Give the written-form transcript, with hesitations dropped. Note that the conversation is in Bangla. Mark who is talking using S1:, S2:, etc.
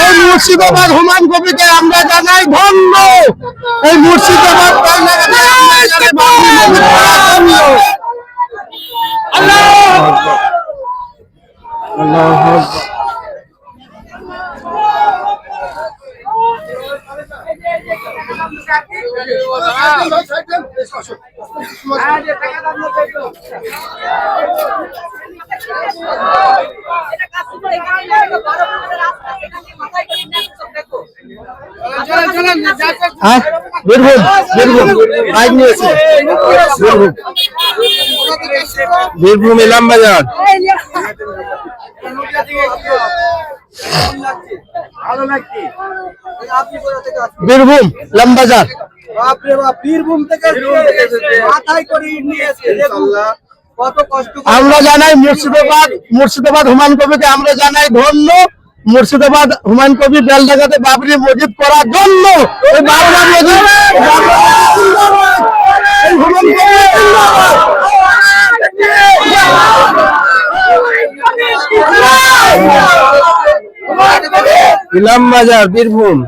S1: এই মুর্শিদাবাদ হুমায়ুন কবিরকে আমরা জানাই ধন্য। এই মুর্শিদাবাদ বীরভূম ইলামবাজার। বীরভূম ইলামবাজার। বীরভূম থেকে আমরা জানাই মুর্শিদাবাদ হুমায়ুন কবিরকে আমরা জানাই ধন্য। মুর্শিদাবাদ হুমায়ুন কবির বেলডাঙ্গাতে বাবরি মসজিদ করার জন্য ইলামবাজার বীরভূম।